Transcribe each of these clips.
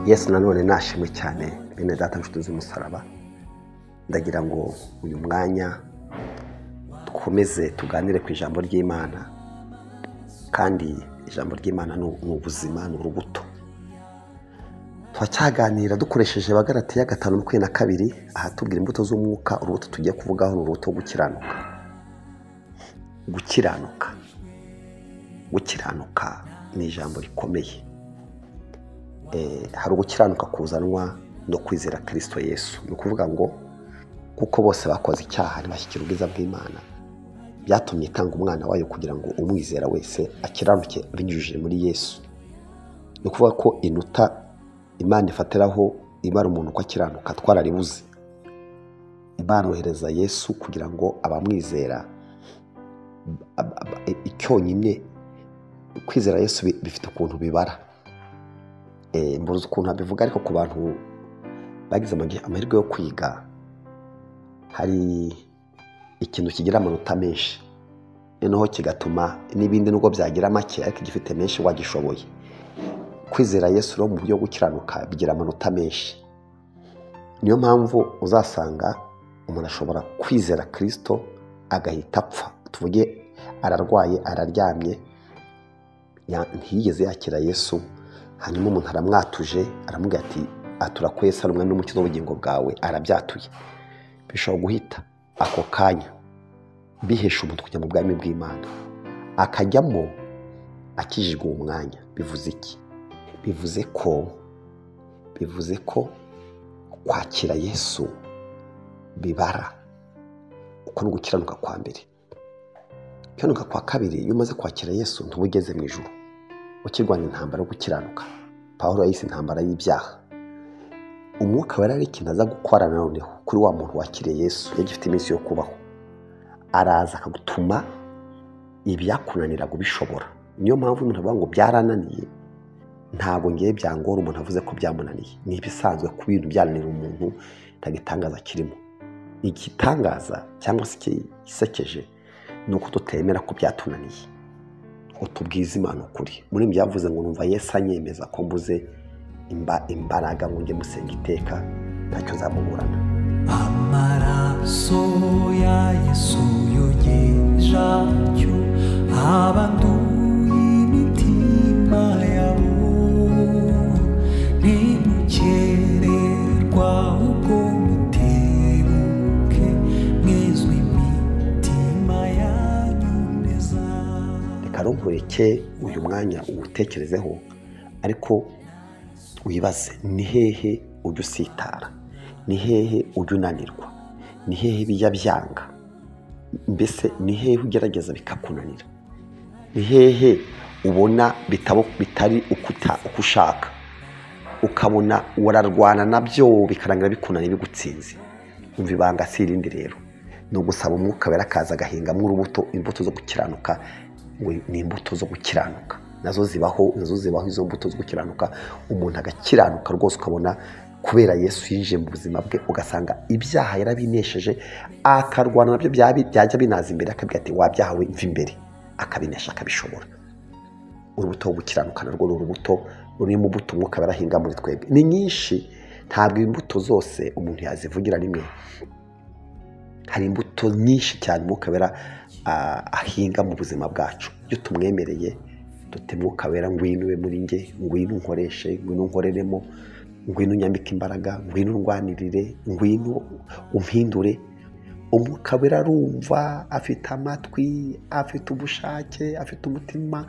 Yesu nanone nashimwe cyane bene data nshuti z'umusaraba. Ndagira ngo uyu mwanya dukomeze tuganire ku ijambo ry'Imana, kandi ijambo ry'Imana ni ubuzima, ni urubuto. Twacyaganira dukoresheje Abagalatiya 5:22 aha tubwira imbuto z'umwuka. Urubuto tugiye kuvugaho ni urubuto gukiranuka ni ijambo rikomeye. Hari ugukiranuka kuzanwa no kwizera Kristo Yesu. Ni ukuvuga ngo kuko bose bakoze icyaha ntibashyikira ubwiza bw'Imana, byatumye itanga umwana wayo kugira ngo umwizera wese akiranuke binyujije muri Yesu. Ni ukuvuga ko inuta Imana ifatiraho imara umuntu ko akiranuka twararibuze. Imana yohereza Yesu kugira ngo abamwizera, icyonyine kwizera Yesu bifite ukuntu bibara. Mbuze ukuntu abivuga, ariko ku bantu bagize amahirwe yo kwiga, hari ikintu kigira amanota menshi, noneho kigatuma n'ibindi nubwo byagira make ariko igifite menshi wagishoboye. Kwizera Yesu no mu buryo gukiranuka bigira amanota menshi. Niyo mpamvu uzasanga umuntu ashobora kwizera Kristo agahita apfa. Tuvuge ararwaye, araryamye, ntiyigeze yakira Yesu, hanyuma umuntu aramwatuje, aramubwira ati atura ko Yesu ari umwami n'umukiza w'ubugingo bwawe, arabyatuye. Bishobora guhita ako kanya bihesha umuntu kujya mu bwami bw'Imana, akajyamo akijijwe uwo mwanya. Bivuze iki? Bivuze ko kwakira Yesu bibara. Uko ni ugukiranuka kwa mbere. Gukiranuka kwa kabiri, iyo umaze kwakira Yesu ntuba ugeze mu ijuru, ukirwana intambara yo gukiranuka. Pawulo yayise intambara y'ibyaha. Umwuka wera ari ikintu aza gukora noneho kuri wa muntu wakiriye Yesu yagifite iminsi yo kubaho. Araza akagutuma ibyakunanira kubishobora. Niyo mpamvu umuntu avuga ngo byarananiye, ntabwo ngiye byangora umuntu avuze ko byamunaniye. Ni ibisanzwe ku bintu byananira umuntu, ntagitangaza kirimo. Igitangaza cyangwa se igisekeje ni uko tutemera ko byatunaniye, ngo tubwize Imana ukuri. Muri ibyo yavuze ngo numva Yesu anyemeza ko mbuze imbaraga ngo njye musenga iteka, ntacyo nzamuburana. Amaraso ya Yesu yogeje atyo abanduye imitima yabo, ntimukererwa ubwo mutebuke mwezwe imitima yanyu neza. Reka nkureke uyu mwanya uwutekerezeho, ariko wibaze, ni hehe ujya usitara? Ni hehe ujya unanirwa? Ni hehe bijya byanga? Mbese ni hehe ugerageza bikakunanira? Ni hehe ubona bitari uko ushaka, ukabona wararwana nabyo bikarangira bikunanira bigutsinze? Umva ibanga si irindi rero, ni ugusaba umwuka wera akaza agahingamo urubuto, imbuto zo gukiranuka. Ni imbuto zo gukiranuka nazo zibaho izo mbuto zo gukiranuka. Umuntu agakiranuka rwose, ukabona kubera Yesu yinjiye mu buzima bwe, ugasanga ibyaha yarabinesheje, akarwana nabyo byajya binaza imbere, akabwira ati wabyahawe mva imbere, akabinesha, akabishobora. Urubuto rwo gukiranuka narwo ni urubuto ruri mu mbuto umwuka barahinga muri twebwe. Ni nyinshi, ntabwo imbuto zose umuntu yazivugira rimwe. Hari imbuto nyinshi cyane umwuka wera ahinga mu buzima bwacu. Iyo tumwemereye dute umwuka wera, ngwino ube muri nge, ngwino unkoreshe, ngwino unkoreremo, ngwino unyambike imbaraga, ngwino undwanirire, ngwino umpindure. Umwuka wera arumva, afite amatwi, afite ubushake, afite umutima.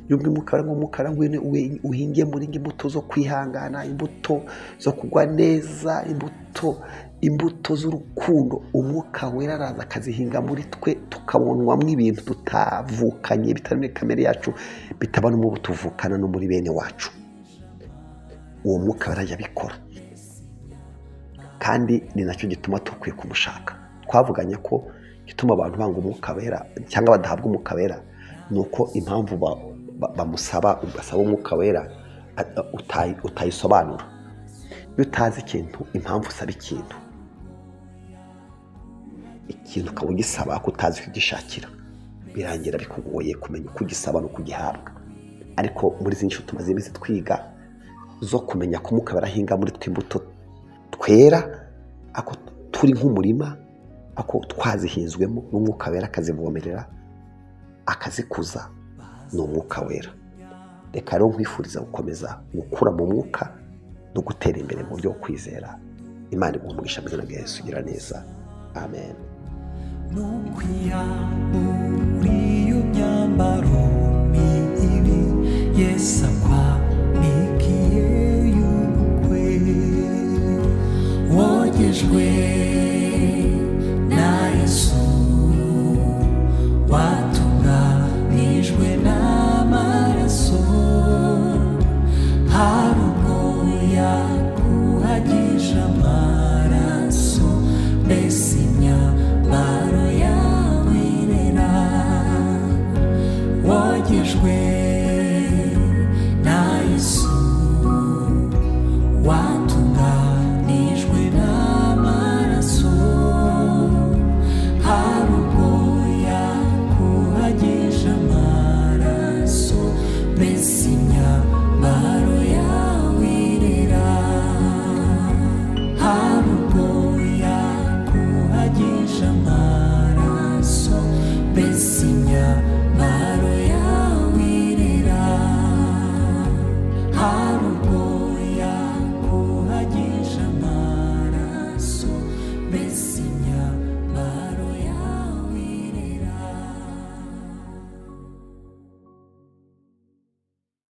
Yumva umwuka wera nk'umukara, ngwino uhinge muri nge imbuto zo kwihangana, imbuto zo kugwa neza, imbuto z'urukundo. Umwuka wera araza akazihinga muri twe, tukabonwamo ibintu tutavukanye, bitari muri kamere yacu, bitaba no mu tuvukana no muri bene wacu. Uwo mwuka wera yabikora, kandi ni nacyo gituma dukwiye kumushaka. Twavuganye ko gituma abantu banga umwuka wera cyangwa badahabwa umwuka wera, ni uko impamvu bamusaba, ugasaba umwuka wera utayisobanura. Iyo utazi ikintu, impamvu usaba ikintu ukaba ugisaba ko utazi kugishakira, birangira bikugoye kumenya uko ugisaba no kugihabwa. Ariko muri izi nshuti tumaze iminsi twiga, zo kumenya ko umwuka barahinga muri tw'imbuto twera, ako turi nk'umurima, ako twazihinzwemo n'umwuka wera akazivomerera akazikuza, ni umwuka wera. Reka rero nkwifuriza gukomeza gukura mu mwuka no gutera imbere mu buryo bwo kwizera. Imana iguhe umugisha mu izina rya Yesu. Gira neza, amen. Nukwiyambura iyo myambaro mibi Yesu akwamikiye y'ubukwe, wogejwe na Yesu